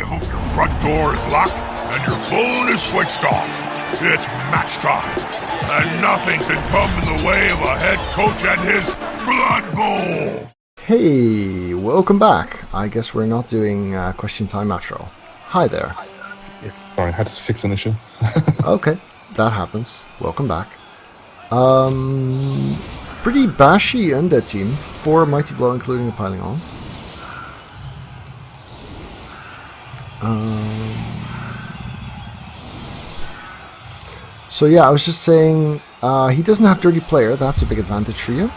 hope your front door is locked and your phone is switched off. It's match time, and nothing can come in the way of a head coach and his Blood Bowl. Hey, welcome back. I guess we're not doing question time after all. Hi there. Yeah, sorry, I had to fix an issue. Okay, that happens. Welcome back. Pretty bashy Undead team. 4 Mighty Blow, including the piling on. So yeah, I was just saying, he doesn't have Dirty Player. That's a big advantage for you.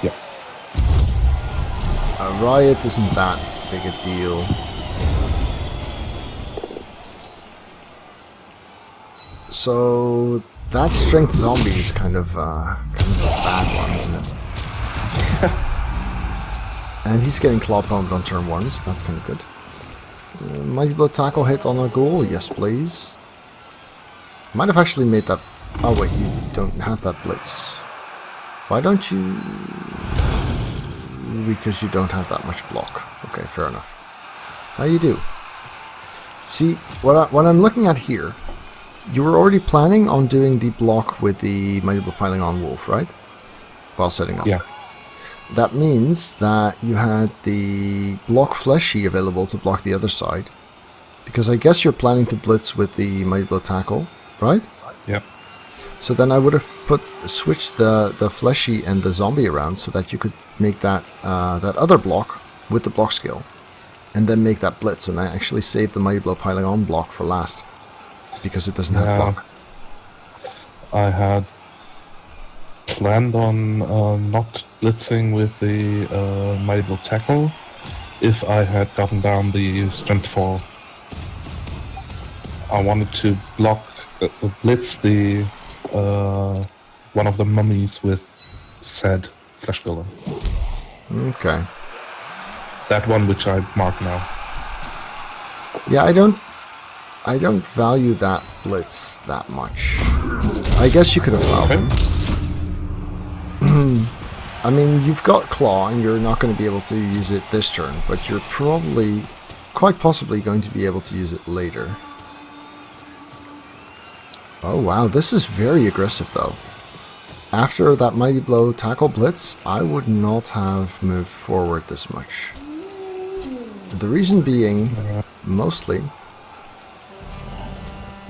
Yeah. Riot isn't that big a deal. So that strength zombie is kind of a bad one, isn't it? And he's getting claw pumped on turn 1, so that's kind of good. Mighty Blow tackle hit on a goal, yes please. Might have actually made that. Oh wait, you don't have that blitz. Why don't you? Because you don't have that much block. Okay, fair enough. How you do? See, what I'm looking at here, you were already planning on doing the block with the Mighty Blow piling on wolf, right? While setting up. Yeah. That means that you had the block fleshy available to block the other side. Because I guess you're planning to blitz with the Mighty Blow tackle, right? Yep. So then I would have switched the fleshy and the zombie around so that you could make that that other block with the block skill, and then make that blitz. And I actually saved the Mighty Blow piling on block for last because it doesn't have block. I had planned on not blitzing with the Mighty Blow tackle if I had gotten down the strength 4. I wanted to blitz the one of the mummies with said flesh golem. Okay. That one which I mark now. Yeah, I don't value that blitz that much. I guess you could have fouled him. I mean, you've got claw and you're not going to be able to use it this turn, but you're probably, quite possibly, going to be able to use it later. Oh wow, this is very aggressive though. After that Mighty Blow tackle blitz, I would not have moved forward this much. The reason being, mostly,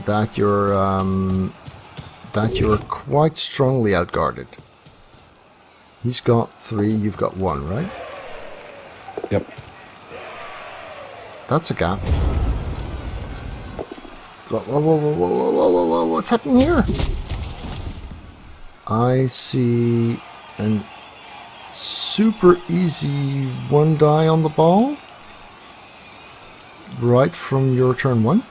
that you're quite strongly outguarded. He's got 3, you've got 1, right? Yep. That's a gap. Whoa, what's happening here? I see an super easy 1 die on the ball. Right from your turn 1.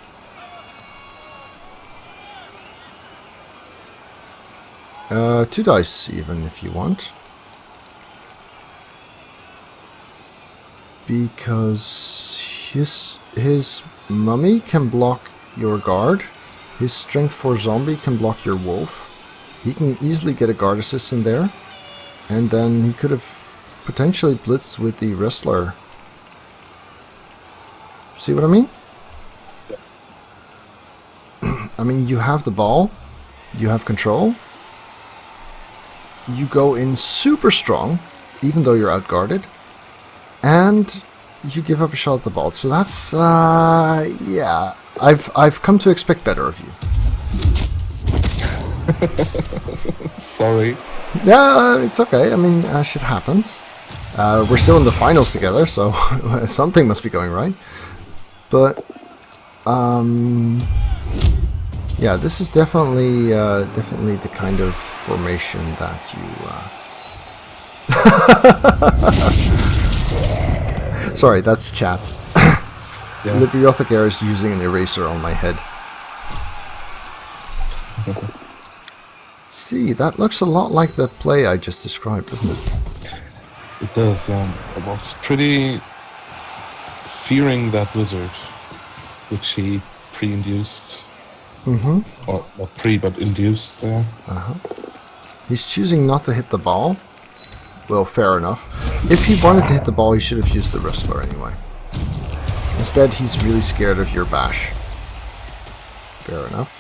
Two dice even if you want. Because his mummy can block your guard. His strength 4 zombie can block your wolf. He can easily get a guard assist in there. And then he could have potentially blitzed with the wrestler. See what I mean? I mean, you have the ball. You have control. You go in super strong, even though you're outguarded. And you give up a shot at the ball. So that's, yeah. I've come to expect better of you. Sorry. Yeah, it's okay. I mean, shit happens. We're still in the finals together, so something must be going right. But, yeah, this is definitely the kind of formation that you. Sorry, that's chat. Yeah. Libriotic Air is using an eraser on my head. See, that looks a lot like the play I just described, doesn't it? It does. I was pretty fearing that wizard, which he pre-induced. Mm-hmm. Or not pre, but induced there. Uh-huh. He's choosing not to hit the ball. Well, fair enough. If he wanted to hit the ball, he should have used the wrestler anyway. Instead, he's really scared of your bash. Fair enough.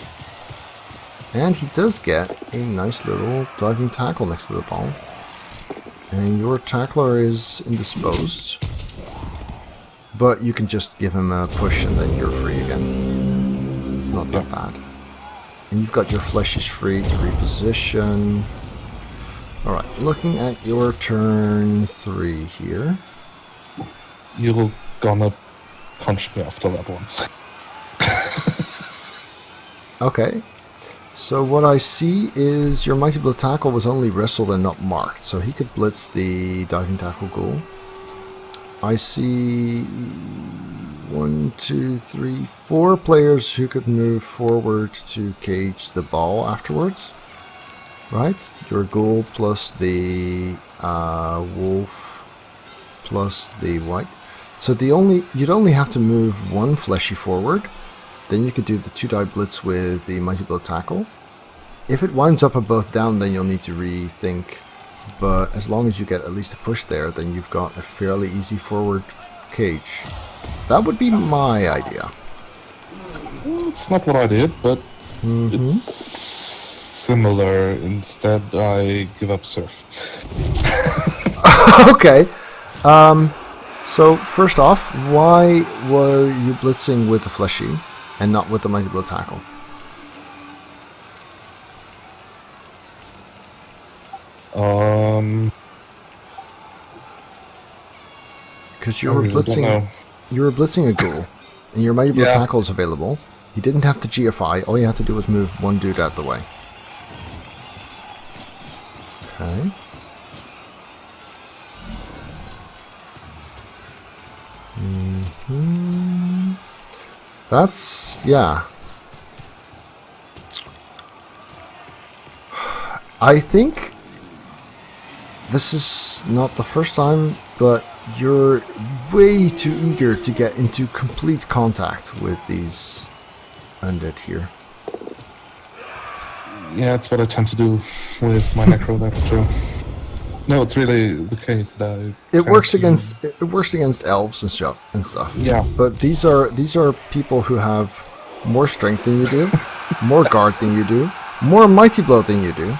And he does get a nice little diving tackle next to the ball. And your tackler is indisposed. But you can just give him a push and then you're free again. So it's not that bad. And you've got your fleshies free to reposition. Alright, looking at your turn 3 here. You're gonna punch me after that one. Okay. So what I see is your Mighty Blow tackle was only wrestled and not marked, so he could blitz the diving tackle goal. I see 1, 2, 3, 4 players who could move forward to cage the ball afterwards. Right? Your ghoul plus the wolf plus the white. So you'd only have to move 1 fleshy forward. Then you could do the 2-die blitz with the Mighty Blow tackle. If it winds up a both down, then you'll need to rethink. But as long as you get at least a push there, then you've got a fairly easy forward cage. That would be my idea. It's not what I did, but it's similar. Instead, I give up surf. Okay. So first off, why were you blitzing with the fleshy and not with the Mighty Blow tackle? Because you were blitzing a ghoul, and your Mighty Blow tackle is available. You didn't have to GFI. All you had to do was move 1 dude out the way. Okay. That's, yeah. I think this is not the first time, but you're way too eager to get into complete contact with these undead here. Yeah, it's what I tend to do with my necro, that's true. No, it's really the case that it works against elves and stuff. Yeah. But these are people who have more strength than you do, more guard than you do, more Mighty Blow than you do.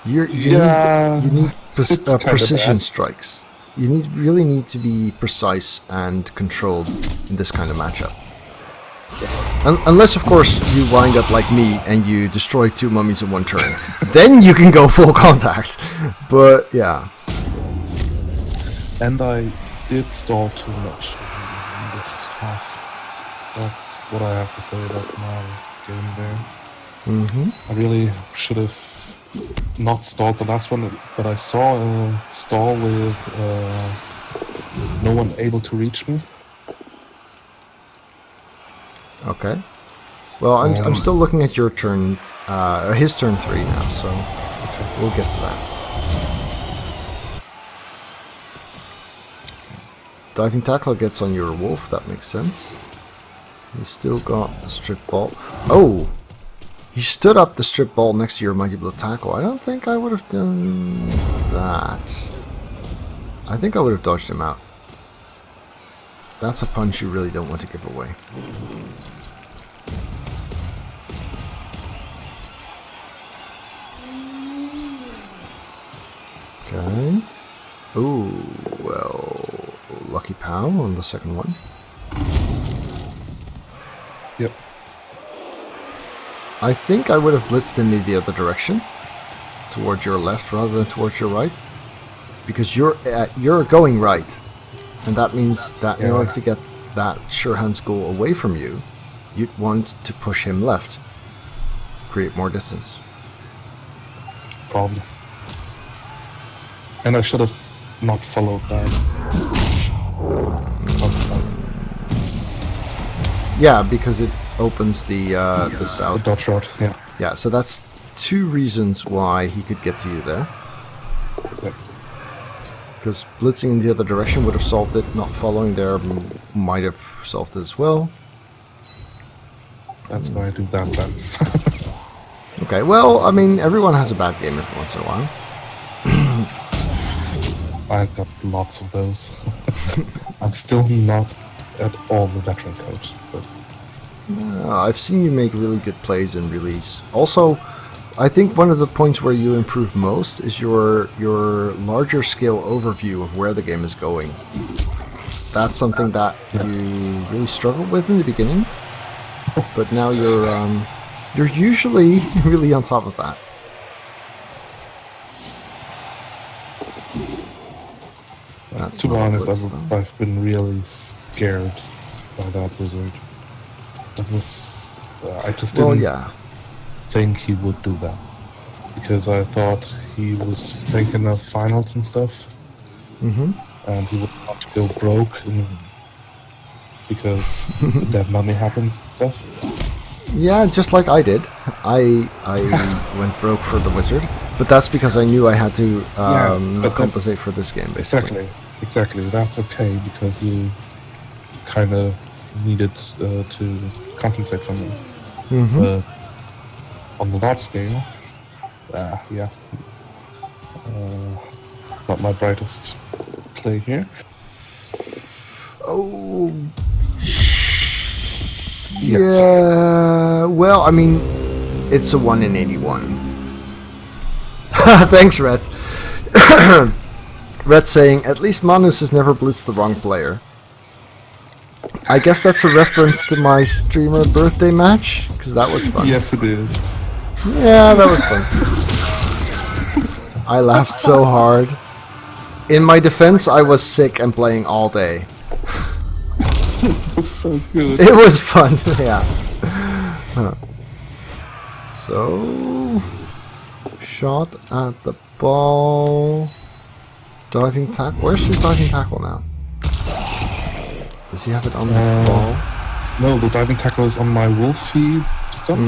You need precision strikes. You really need to be precise and controlled in this kind of matchup. Unless, of course, you wind up like me and you destroy 2 mummies in 1 turn. Then you can go full contact. But, yeah. And I did stall too much in this half. That's what I have to say about my game there. I really should have not stalled the last one, but I saw a stall with no one able to reach me. Okay. Well, I'm still looking at your turn, his turn 3 now, so we'll get to that. Diving tackler gets on your wolf, that makes sense. He's still got the strip ball. Oh! He stood up the strip ball next to your Mighty Blow tackle. I don't think I would have done that. I think I would have dodged him out. That's a punch you really don't want to give away. Okay. Ooh, well, lucky pow on the second one. Yep. I think I would have blitzed him the other direction, towards your left rather than towards your right, because you're going right, and that means that in order to get that Sure Hand's goal away from you, you'd want to push him left, create more distance. Probably. And I should have not followed that. Yeah, because it opens the south. The dodge route, yeah. Yeah, so that's 2 reasons why he could get to you there. Yep. Because blitzing in the other direction would have solved it, not following there might have solved it as well. That's why I do that then. Okay, well, I mean, everyone has a bad game every once in a while. I've got lots of those. I'm still not at all the veteran coach, but I've seen you make really good plays in release. Also, I think one of the points where you improve most is your larger scale overview of where the game is going. That's something that you really struggled with in the beginning, but now you're usually really on top of that. That's to be not honest, blitz, though. I've been really scared by that wizard. That was I just didn't think he would do that, because I thought he was thinking of finals and stuff, and he would not go broke because that money happens and stuff. Yeah, just like I did. I went broke for the wizard, but that's because I knew I had to compensate for this game, basically. Exactly. That's okay, because you kind of needed to compensate from them. But on the large scale, not my brightest play here. Oh, Yes. yeah. Well, I mean, it's a 1 in 81. Thanks, Red. Red saying, at least Manus has never blitzed the wrong player. I guess that's a reference to my streamer birthday match, because that was fun. Yes, it is. Yeah, that was fun. I laughed so hard. In my defense, I was sick and playing all day. That's so good. It was fun, yeah. So, shot at the ball. Diving tackle. Where's his diving tackle now? Does he have it on the ball? No, the diving tackle is on my Wolfie stuff.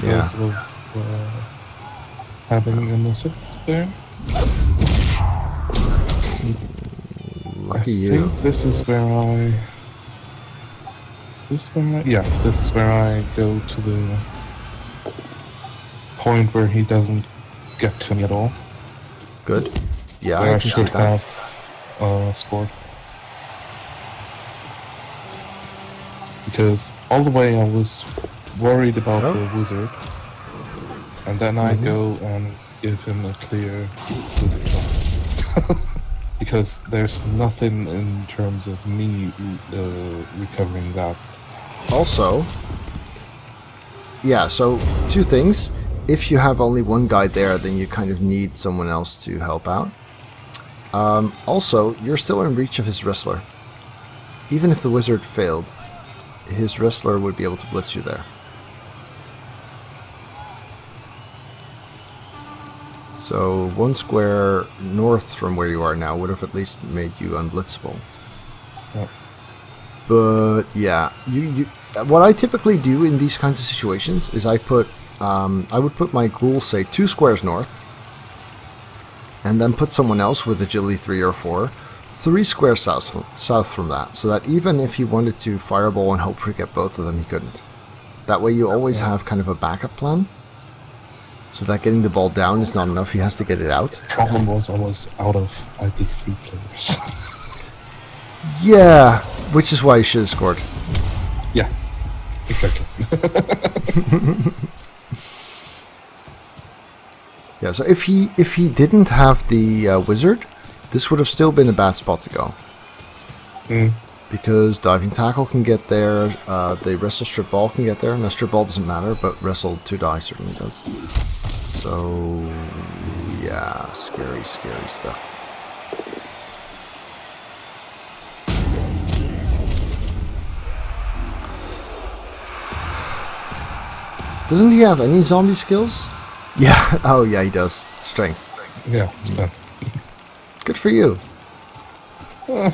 Yeah. Because of having an assist there. Lucky I you. think this is where I... Is this where I... Yeah, this is where I go to the point where he doesn't get to me at all. Good. Yeah, Where I I can see should that. have scored. Because all the way I was worried about the wizard, and then I go and give him a clear wizard shot. Because there's nothing in terms of me recovering that. Also, yeah, so two things. If you have only one guy there, then you kind of need someone else to help out. Also, you're still in reach of his wrestler. Even if the wizard failed, his wrestler would be able to blitz you there. So 1 square north from where you are now would have at least made you unblitzable. Yep. But yeah, you what I typically do in these kinds of situations is I would put my ghoul, say 2 squares north, and then put someone else with agility 3 or 4 3 squares south from that, so that even if he wanted to fireball and hopefully get both of them, he couldn't. That way you always have kind of a backup plan, so that getting the ball down is not enough, he has to get it out. Problem was I was out of ID3 players. Yeah, which is why you should have scored. Yeah, exactly. Yeah, so if he didn't have the wizard, this would have still been a bad spot to go. Because diving tackle can get there, the wrestle strip ball can get there. Now strip ball doesn't matter, but wrestle 2 die certainly does. So yeah, scary stuff. Doesn't he have any zombie skills? Yeah, oh yeah, he does. Strength. Yeah, it's bad. Good for you. Yeah,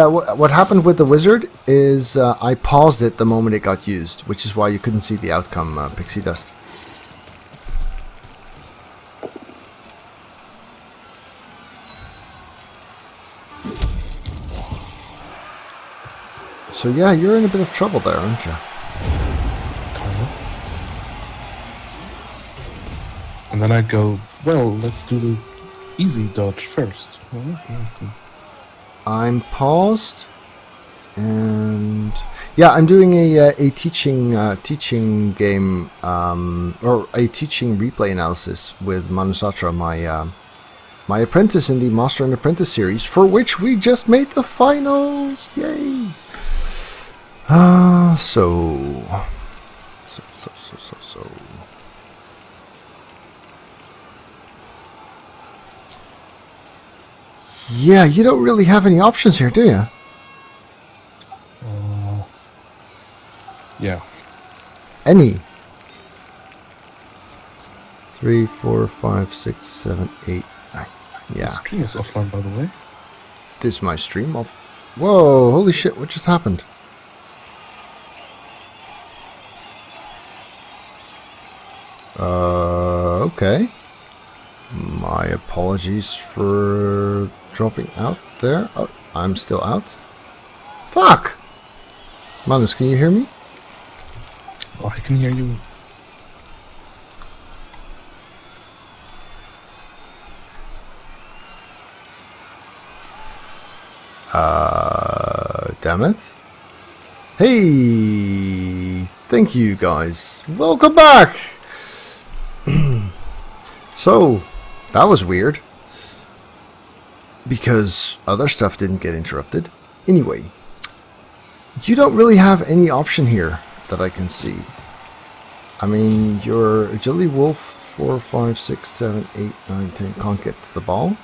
what happened with the wizard is I paused it the moment it got used, which is why you couldn't see the outcome, Pixie Dust. So yeah, you're in a bit of trouble there, aren't you? And then I go Well, let's do the easy dodge first. I'm paused, and yeah, I'm doing a teaching game or a teaching replay analysis with Manusatra, my apprentice in the Master and Apprentice series, for which we just made the finals. Yay! So. Yeah, you don't really have any options here, do you? Yeah. Any? 3, 4, 5, 6, 7, 8, 9. The Yeah. stream is offline, by the way. This is my stream off. Whoa, holy shit, what just happened? Okay. My apologies for dropping out there. Oh, I'm still out. Fuck! Manus, can you hear me? Oh, I can hear you. Damn it. Hey! Thank you guys. Welcome back! So, that was weird. Because other stuff didn't get interrupted. Anyway, you don't really have any option here that I can see. I mean, your Agility Wolf 4, 5, 6, 7, 8, 9, 10 can't get to the ball.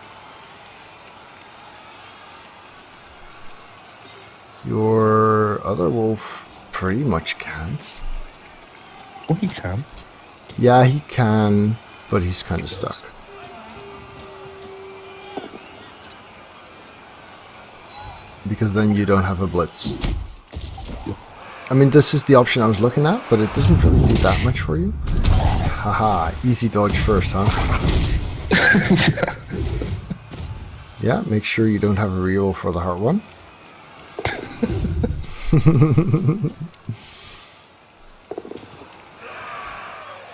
Your other wolf pretty much can't. Oh, he can. Yeah, he can, but he's kind of stuck. Because then you don't have a blitz. I mean, this is the option I was looking at, but it doesn't really do that much for you. Haha, easy dodge first, huh? Yeah, make sure you don't have a reroll for the hard one.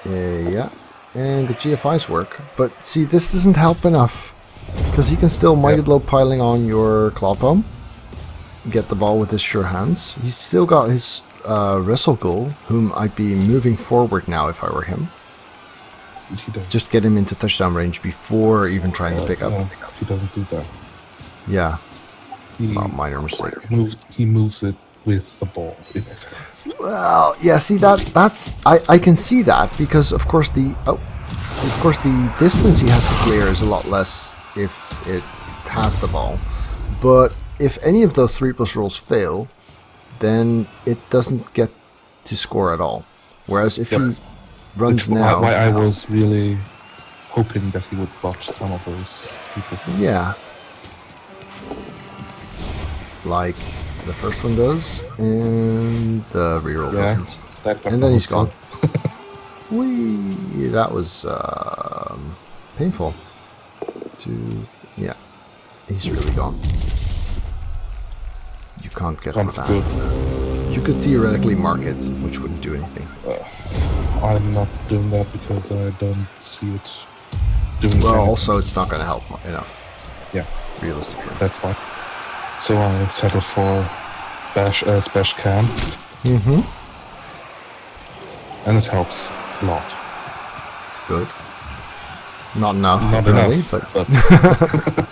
Yeah, and the GFIs work, but see, this doesn't help enough, because he can still mighty blow piling on your claw palm, get the ball with his sure hands. He's still got his wrestle goal, whom I'd be moving forward now if I were him. He does. Just get him into touchdown range before even trying to pick up. No, he doesn't do that. Yeah, He minor mistake. He moves it with the ball. It makes sense. Well, yeah. See that's I can see that, because of course the distance he has to clear is a lot less if it has the ball. But if any of those 3+ rolls fail, then it doesn't get to score at all. Whereas if he runs now, why I was really hoping that he would botch some of those people. yeah, like the first one does, and the reroll doesn't. And then he's gone. Whee! That was painful. Yeah, he's really gone. You can't get to that. Good. You could theoretically mark it, which wouldn't do anything. I'm not doing that because I don't see it doing Well, anything. also it's not going to help enough, Yeah, realistically. that's fine. So I settle for Bash Can, Mm-hmm. and it helps a lot. Good. Not enough, Not apparently, enough, but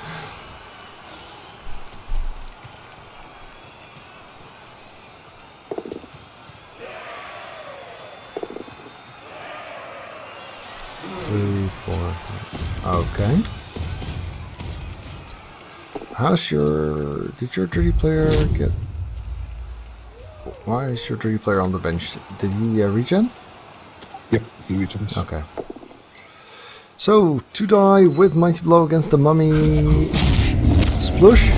three, four. Okay. Did your dirty player get? Why is your dirty player on the bench? Did he regen? Yep, he returns. Okay. So, to die with Mighty Blow against the mummy. Splush.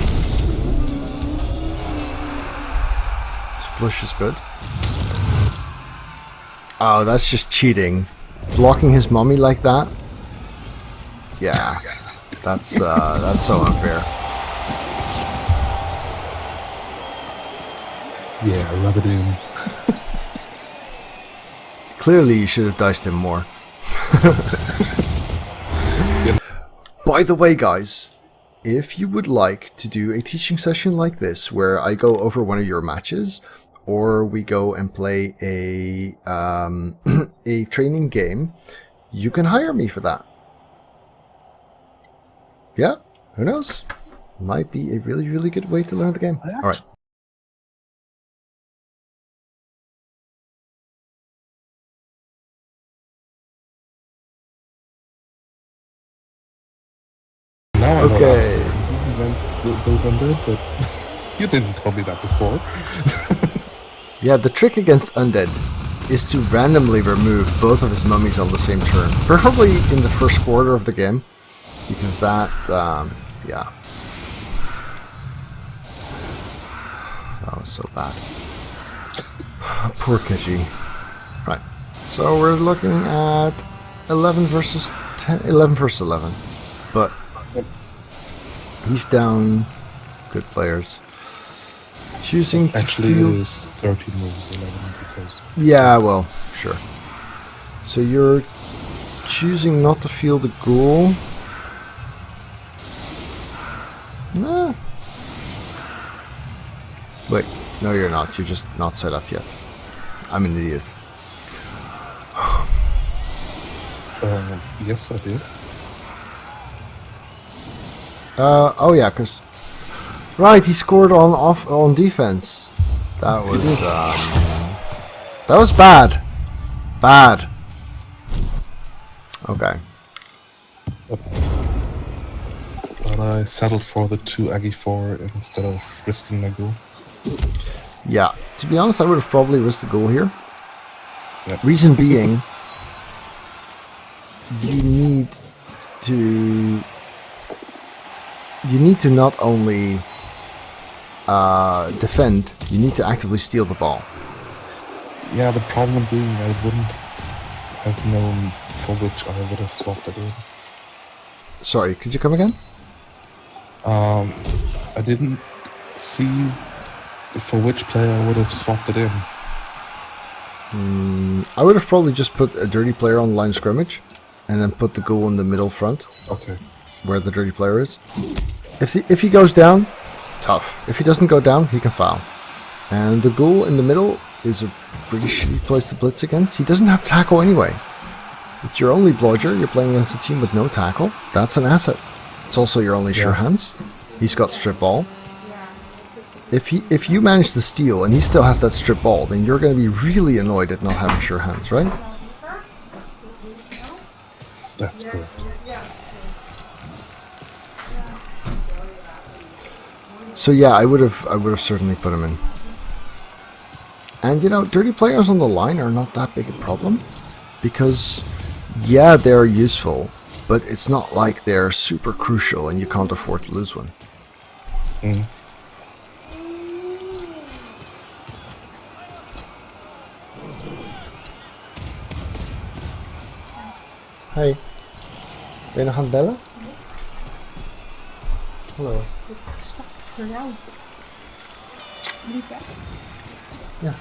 Splush is good. Oh, that's just cheating. Blocking his mummy like that? Yeah. That's so unfair. Yeah, rub it in. Clearly you should have diced him more. By the way, guys, if you would like to do a teaching session like this, where I go over one of your matches, or we go and play a a training game, you can hire me for that. Yeah, who knows? Might be a really, really good way to learn the game. All right. Now I know Okay. that against those undead, but you didn't tell me that before. Yeah, the trick against Undead is to randomly remove both of his mummies on the same turn. Preferably in the first quarter of the game, because that, yeah. That was so bad. Poor Kishi. Right, so we're looking at 11 versus 10, 11 versus 11. But he's down good players. Choosing to Actually, field... it is 13 versus 11 because... Yeah, well, sure. So you're choosing not to field a ghoul? Nah. Wait, no you're not. You're just not set up yet. I'm an idiot. Yes, I did. Oh yeah, cause... Right, he scored on defense. That was, that was bad. Bad. Okay. But I settled for the 2 Aggie 4 instead of risking my ghoul. Yeah, to be honest, I would have probably risked the goal here. Yep. Reason being, you need to not only defend, you need to actively steal the ball. Yeah, the problem being I wouldn't have known for which I would have swapped it in. Sorry, could you come again? I didn't see for which player I would have swapped it in. I would have probably just put a dirty player on the line of scrimmage, and then put the goal in the middle front, Okay. where the dirty player is. If he goes down, tough. If he doesn't go down, he can foul. And the goal in the middle is a pretty shitty place to blitz against. He doesn't have tackle anyway. It's your only blodger. You're playing against a team with no tackle. That's an asset. It's also your only sure hands. He's got strip ball. If you manage to steal and he still has that strip ball, then you're going to be really annoyed at not having sure hands, right? That's correct. So yeah, I would have certainly put him in. And you know, dirty players on the line are not that big a problem, because yeah, they're useful, but it's not like they're super crucial and you can't afford to lose one. Mm. Hey, ben je nog aan het bellen? Hallo. Straks voor jou. Lief hè? Yes.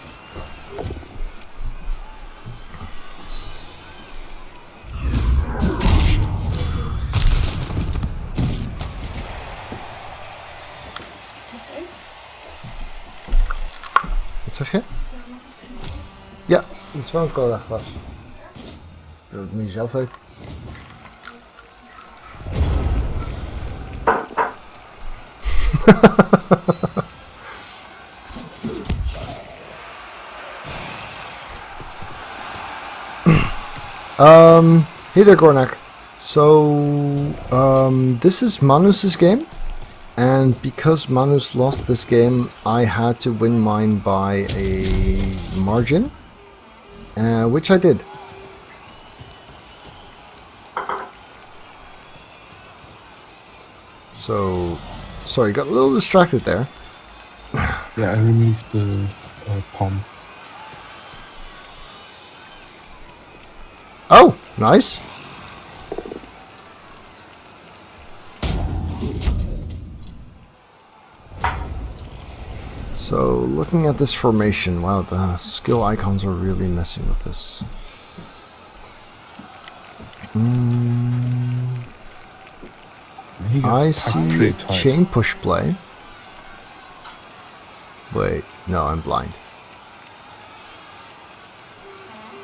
Wat zeg je? Ja, het is wel een cola glas. Dat moet je zelf weten. Hey there, Gornak. So, this is Manus's game, and because Manus lost this game, I had to win mine by a margin, which I did. So, sorry, got a little distracted there. Yeah, I removed the palm. Oh, nice. So, looking at this formation, wow, the skill icons are really messing with this. He gets I packed see 3 times. chain push play. Wait, no, I'm blind.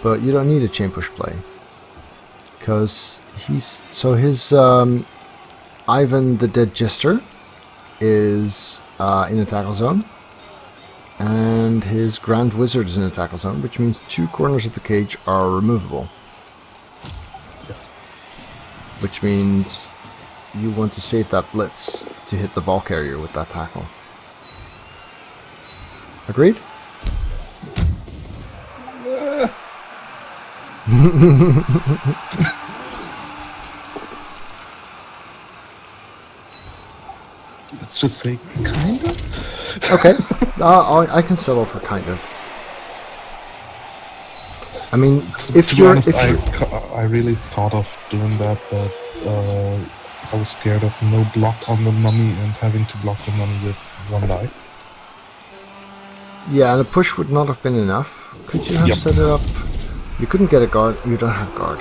But you don't need a chain push play. Because his Ivan the Dead Jester is in a tackle zone. And his Grand Wizard is in a tackle zone, which means 2 corners of the cage are removable. Yes. Which means you want to save that blitz to hit the ball carrier with that tackle. Agreed? Let's just say kind of. Okay, I can settle for kind of. I mean, To be honest, I really thought of doing that, but I was scared of no block on the mummy and having to block the mummy with 1 die. yeah, and a push would not have been enough. Could you have set it up? You couldn't get a guard. You don't have guard.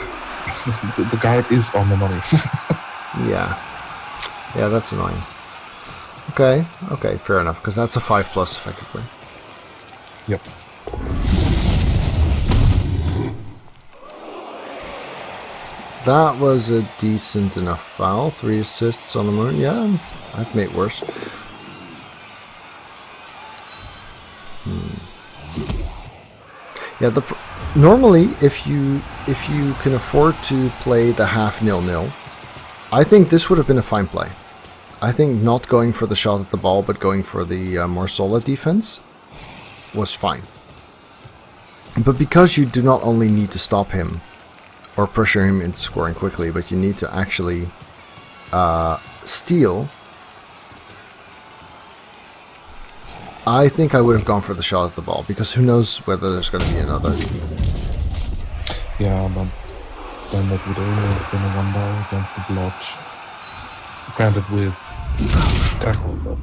The guard is on the mummy. Yeah, that's annoying. Okay, fair enough, because that's a 5+ effectively. Yep. That was a decent enough foul. 3 assists on the moon. Yeah, I've made worse. Yeah, normally if you can afford to play the half 0-0, I think this would have been a fine play. I think not going for the shot at the ball, but going for the more solid defense was fine. But because you do not only need to stop him or pressure him into scoring quickly, but you need to actually steal, I think I would have gone for the shot at the ball, because who knows whether there's going to be another. Yeah, but then that would only have been a 1 die against the blotch. Granted with tackle, but...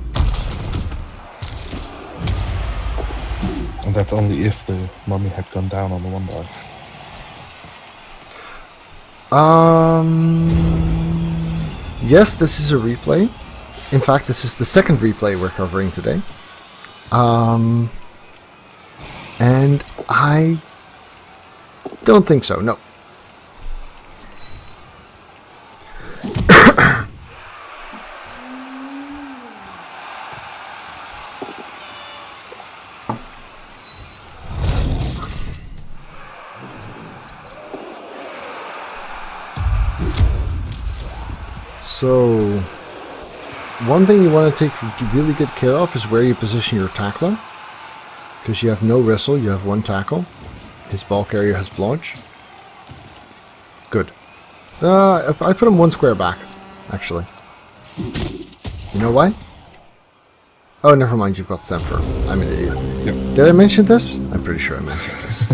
And that's only if the mummy had gone down on the 1 die. Yes, this is a replay. In fact, this is the second replay we're covering today. And I don't think so, no. So, one thing you want to take really good care of is where you position your tackler. Because you have no wrestle, you have 1 tackle. His ball carrier has blodge. Good. I put him 1 square back, actually. You know why? Oh, never mind, you've got Stanford. I'm an idiot. Yep. Did I mention this? I'm pretty sure I mentioned this.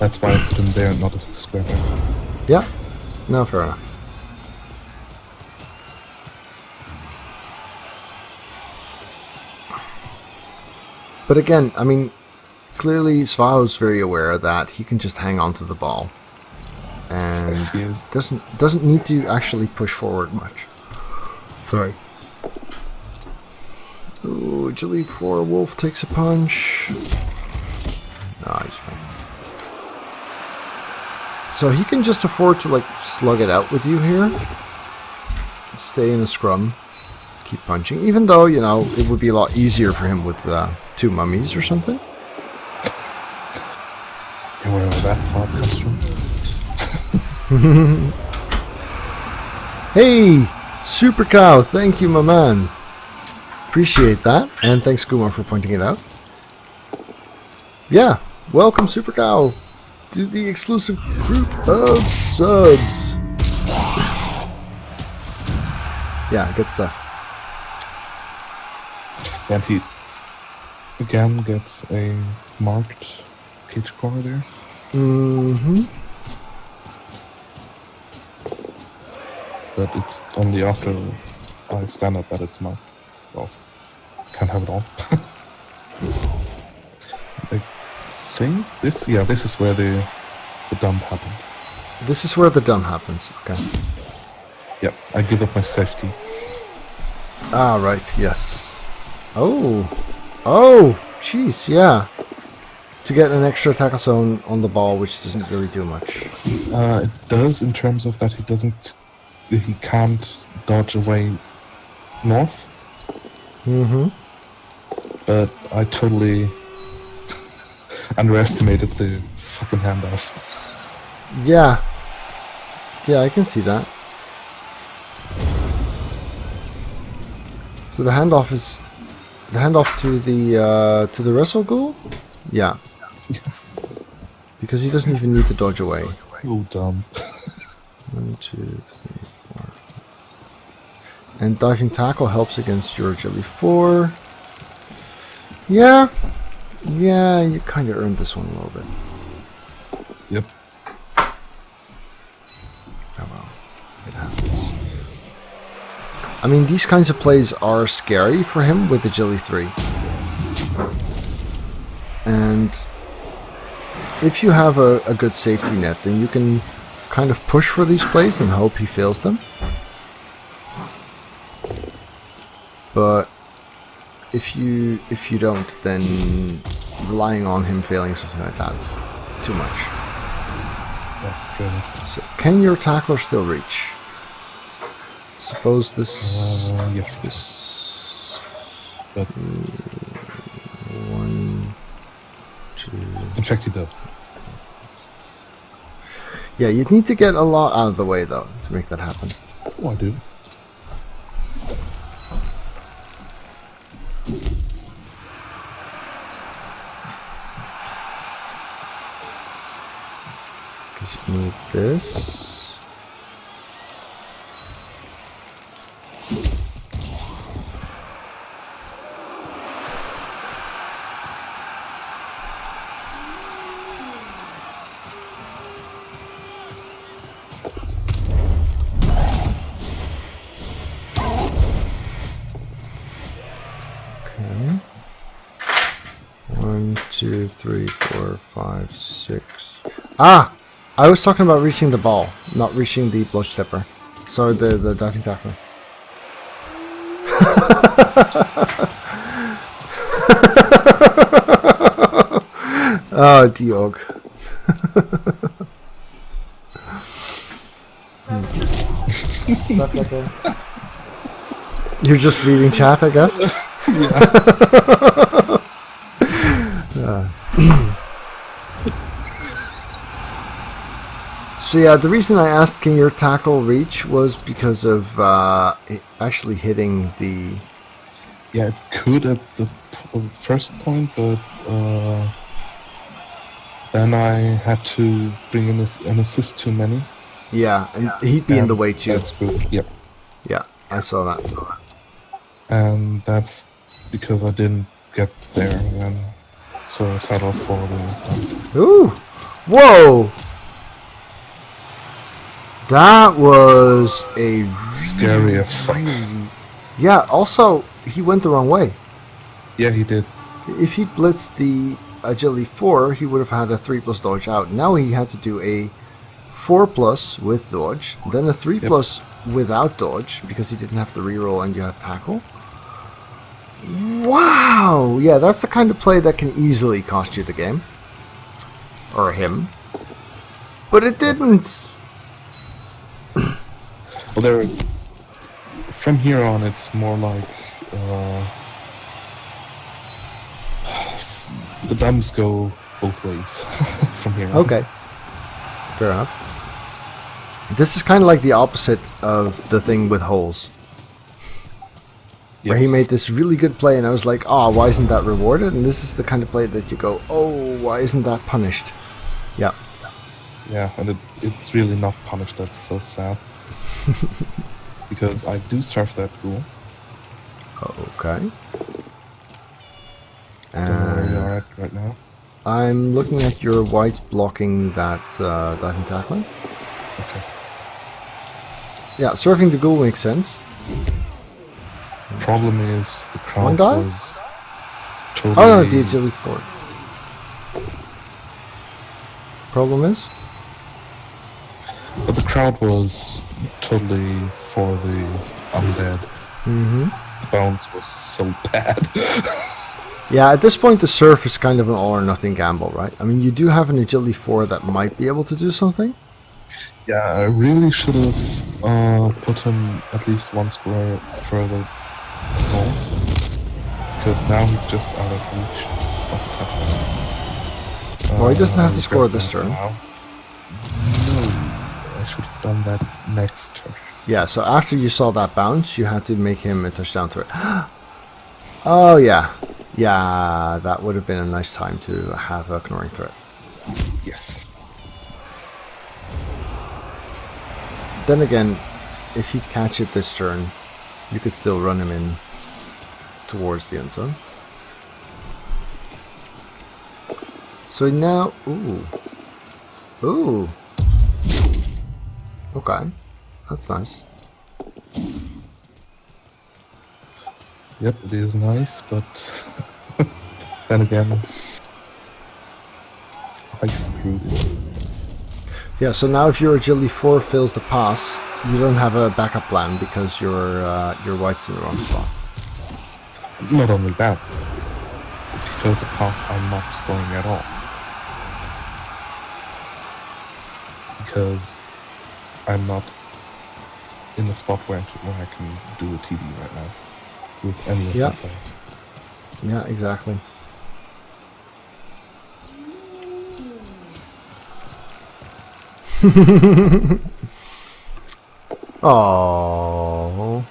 That's why I put him there, not a square back. Yeah? No, fair enough. But again, I mean, clearly Svaho's very aware that he can just hang on to the ball. And Yes, he is. doesn't need to actually push forward much. Sorry. Ooh, agility 4, Wolf takes a punch. No, he's fine. So he can just afford to, like, slug it out with you here. Stay in the scrum. Keep punching. Even though, you know, it would be a lot easier for him with 2 mummies or something. And wherever that thought comes from. Hey! Super Cow! Thank you, my man. Appreciate that. And thanks, Kumar, for pointing it out. Yeah. Welcome, Super Cow, to the exclusive group of subs. Yeah, good stuff. And he again gets a marked cage corner there. Mm-hmm. But it's only after I stand up that it's marked. Well, can't have it all. I think this is where the dump happens. This is where the dump happens. Okay. Yep, I give up my safety. Ah, right, yes. Oh! Oh! Jeez, yeah. To get an extra tackle zone on the ball, which doesn't really do much. It does in terms of that he can't dodge away north. Mm-hmm. But I totally underestimated the fucking handoff. Yeah. Yeah, I can see that. So the handoff is the handoff to the wrestle ghoul? Yeah. Because he doesn't even need to dodge away. So dumb. 1, 2, 3, 4. And diving tackle helps against your agility 4. Yeah. Yeah, you kind of earned this one a little bit. Yep. Oh well, it happens. I mean, these kinds of plays are scary for him with agility 3. And if you have a good safety net, then you can kind of push for these plays and hope he fails them. But if you don't, then relying on him failing something like that's too much. Yeah, really. So can your tackler still reach? Suppose this Yes. this But 1, 2. in fact, he does. Yeah, you'd need to get a lot out of the way though to make that happen. Oh, I do. Because you need this. Okay. 1, 2, 3, 4, 5, 6. Ah! I was talking about reaching the ball, not reaching the blood stepper. Sorry, the diving tackler. Oh, Diog. You're just reading chat, I guess? So yeah, the reason I asked can your tackle reach was because of it actually hitting the... Yeah, it could at the first point, but then I had to bring in an assist too many. Yeah, and he'd be in the way too. That's good. Yep. Yeah, I saw that. And that's because I didn't get there, and so I settled for the... Ooh! Whoa! That was a Scary as fuck. Yeah, also, he went the wrong way. Yeah, he did. If he'd blitzed the agility 4, he would have had a 3+ dodge out. Now he had to do a 4+ with dodge, then a 3+ without dodge, because he didn't have to reroll and you have tackle. Wow! Yeah, that's the kind of play that can easily cost you the game. Or him. But it didn't! Well, there. From here on, it's more like the dumbs go both ways. From here on. Okay. Fair enough. This is kind of like the opposite of the thing with holes. Where he made this really good play and I was like, oh, why isn't that rewarded? And this is the kind of play that you go, oh, why isn't that punished? Yeah. Yeah, and it's really not punished. That's so sad. Because I do surf that rule. Okay. Don't know where you are at right now. I'm looking at your whites blocking that diving tackling. Okay. Yeah, surfing the ghoul makes sense. Problem is the crowd One guy? was totally... Oh no, the agility 4. Problem is? But the crowd was totally for the undead. Mm-hmm. bounce was so bad. Yeah, at this point the surf is kind of an all or nothing gamble, right? I mean, you do have an agility 4 that might be able to do something. Yeah, I really should have put him at least one square further north, because now he's just out of reach of the touchdown. Well, he doesn't have to we score got this that turn. now. No, I should have done that next turn. Yeah, so after you saw that bounce, you had to make him a touchdown threat. Oh, yeah. Yeah, that would have been a nice time to have a Knorring threat. Yes. Then again, if he'd catch it this turn, you could still run him in towards the end zone. So now... Ooh. Ooh. Okay. That's nice. Yep, it is nice, but then again, I screwed it. Yeah, so now if your agility 4 fails the pass, you don't have a backup plan because your white's in the wrong spot. Not only that, if he fails a pass, I'm not scoring at all. Because I'm not in the spot where I can do a TD right now with any of Yeah. my players. Yeah, exactly. Oh.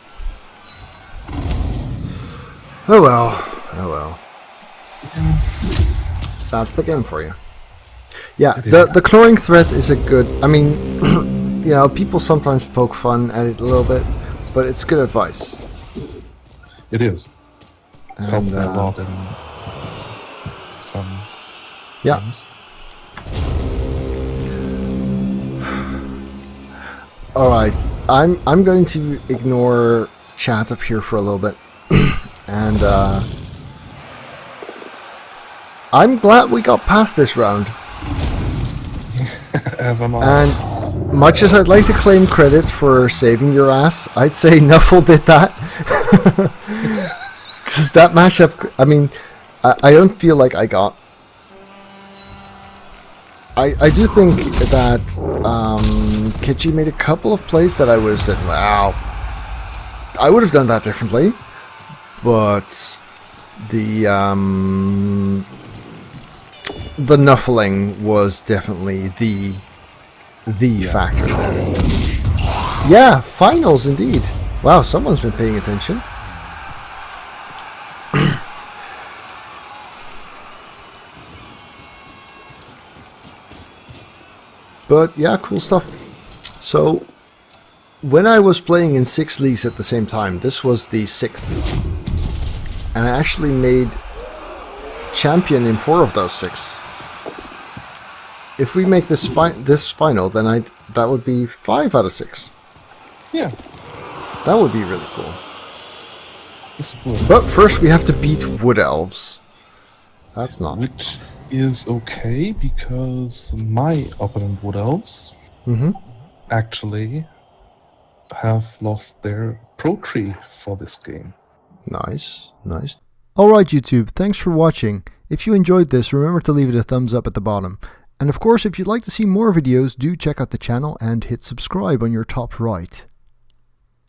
Oh well. Oh well. That's the game for you. Yeah, the Knorring threat is a good... I mean, you know, people sometimes poke fun at it a little bit, but it's good advice. It is. It's helped And, me a lot in some yeah. games. Alright, I'm going to ignore chat up here for a little bit. And I'm glad we got past this round. As am I. And much as I'd like to claim credit for saving your ass, I'd say Nuffle did that. Because that matchup, I mean, I don't feel like I got... I do think that Kitchi made a couple of plays that I would have said, wow, I would have done that differently. But the Nuffling was definitely the factor there. Yeah, finals indeed. Wow, someone's been paying attention. But yeah, cool stuff. So when I was playing in 6 leagues at the same time, this was the 6th. And I actually made champion in 4 of those 6. If we make this final, then that would be 5 out of 6. Yeah. That would be really cool. This would. But first we have to beat Wood Elves. That's not... Which is okay, because my opponent Wood Elves actually have lost their pro tree for this game. Nice, nice. Alright YouTube, thanks for watching. If you enjoyed this, remember to leave it a thumbs up at the bottom. And of course, if you'd like to see more videos, do check out the channel and hit subscribe on your top right.